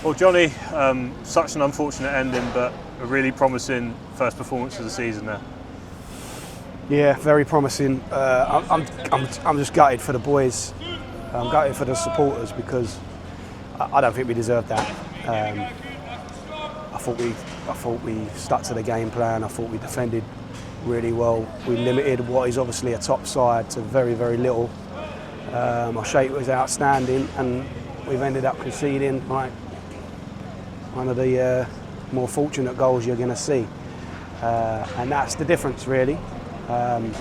Well, Johnny, such an unfortunate ending, but a really promising first performance of the season there. Yeah, very promising. I'm just gutted for the boys. I'm gutted for the supporters because I don't think we deserved that. I thought we stuck to the game plan. I thought we defended really well. We limited what is obviously a top side to very, very little. Our shape was outstanding, and we've ended up conceding like one of the more fortunate goals you're going to see, and that's the difference really. Not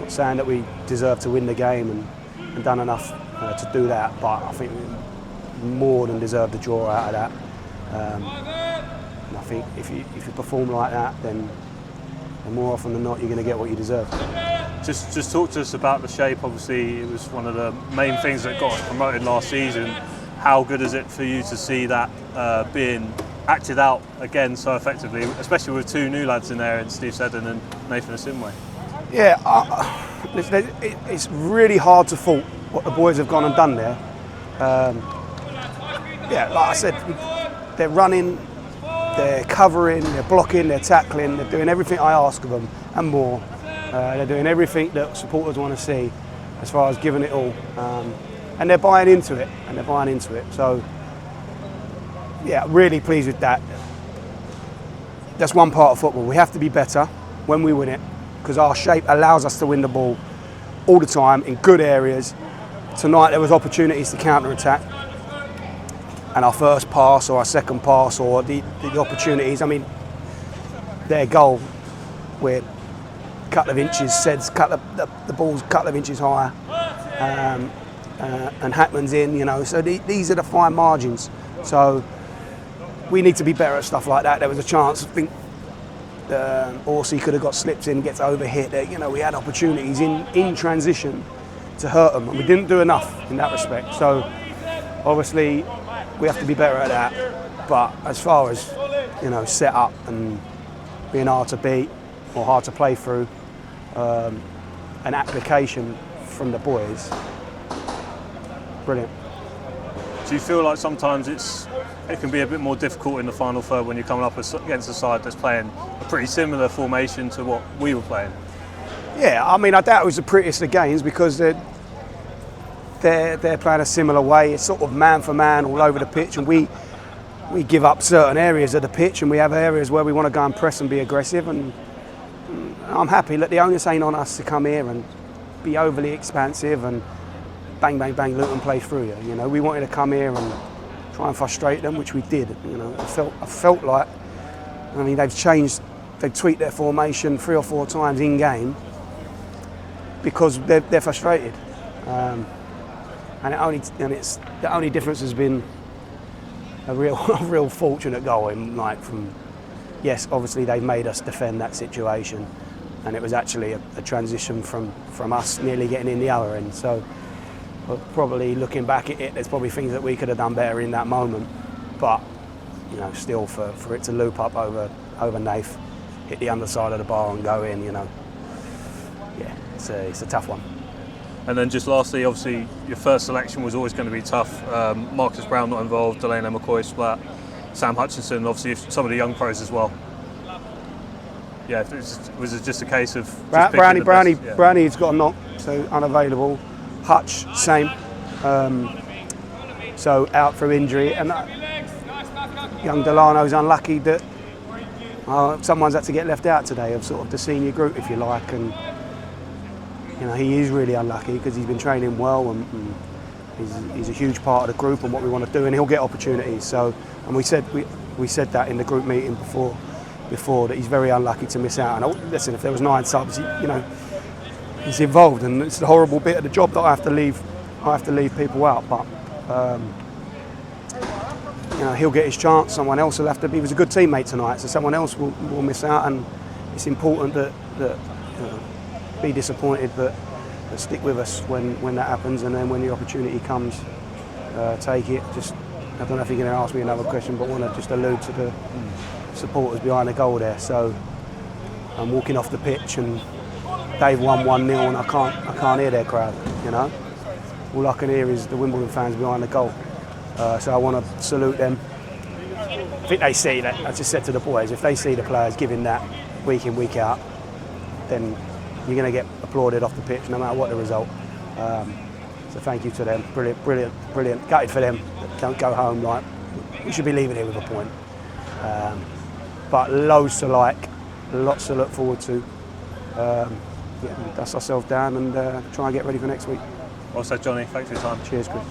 saying that we deserve to win the game and done enough to do that, but I think we more than deserve the draw out of that. And I think if you perform like that, then more often than not you're going to get what you deserve. Just talk to us about the shape. Obviously, it was one of the main things that got us promoted last season. How good is it for you to see that being acted out again so effectively, especially with two new lads in there, in Steve Seddon and Nathan Asimwe? Yeah, it's really hard to fault what the boys have gone and done there. Yeah, like I said, they're running, they're covering, they're blocking, they're tackling, they're doing everything I ask of them and more. They're doing everything that supporters want to see as far as giving it all. And they're buying into it, So, yeah, really pleased with that. That's one part of football. We have to be better when we win it because our shape allows us to win the ball all the time in good areas. Tonight there was opportunities to counter-attack, and our first pass or our second pass or the opportunities, I mean, their goal, we're a couple of inches, the ball's a couple of inches higher, and Hackman's in, so these are the fine margins. So we need to be better at stuff like that. There was a chance, I think, Orsi could have got slipped in, gets overhit. We had opportunities in transition to hurt them, and we didn't do enough in that respect. So obviously we have to be better at that. But as far as set up and being hard to beat or hard to play through, an application from the boys, brilliant. Do you feel like sometimes it can be a bit more difficult in the final third when you're coming up against a side that's playing a pretty similar formation to what we were playing? Yeah, I mean, I doubt it was the prettiest of games because they're playing a similar way. It's sort of man for man all over the pitch, and we give up certain areas of the pitch, and we have areas where we want to go and press and be aggressive. And I'm happy that the onus ain't on us to come here and be overly expansive and bang, bang, bang, Luton play through you. We wanted to come here and try and frustrate them, which we did. I felt like, I mean, they've tweaked their formation 3 or 4 times in game because they're frustrated. And the only difference has been a real fortunate goal yes, obviously they've made us defend that situation, and it was actually a transition from us nearly getting in the other end. So, but probably looking back at it, there's probably things that we could have done better in that moment. But still for it to loop up over Nath, hit the underside of the bar and go in, yeah, it's a tough one. And then just lastly, obviously your first selection was always going to be tough. Marcus Brown not involved, Delaney McCoy splat, Sam Hutchinson, obviously some of the young pros as well. Yeah, was it just a case of Brownie's got a knock, so unavailable. Hutch, same. So out through injury, and young Delano's unlucky that someone's had to get left out today of sort of the senior group, if you like, and he is really unlucky because he's been training well and he's a huge part of the group and what we want to do, and he'll get opportunities. So, and we said that in the group meeting before that he's very unlucky to miss out. And listen, if there was 9 subs, he's involved, and it's the horrible bit of the job that I have to leave people out. But he'll get his chance. Someone else will have to be. He was a good teammate tonight, so someone else will miss out. And it's important that be disappointed, but stick with us when that happens, and then when the opportunity comes, take it. I don't know if you're going to ask me another question, but I want to just allude to the supporters behind the goal there. So I'm walking off the pitch and they've won 1-0 and I can't hear their crowd, All I can hear is the Wimbledon fans behind the goal. So I want to salute them. I think they see that. I just said to the boys, if they see the players giving that week in, week out, then you're going to get applauded off the pitch no matter what the result. So thank you to them. Brilliant, brilliant, brilliant. Gutted for them. Don't go home like we should be leaving here with a point. But loads to like, lots to look forward to. Dust ourselves down and try and get ready for next week. Well said, Johnny. Thanks for your time. Cheers, Chris.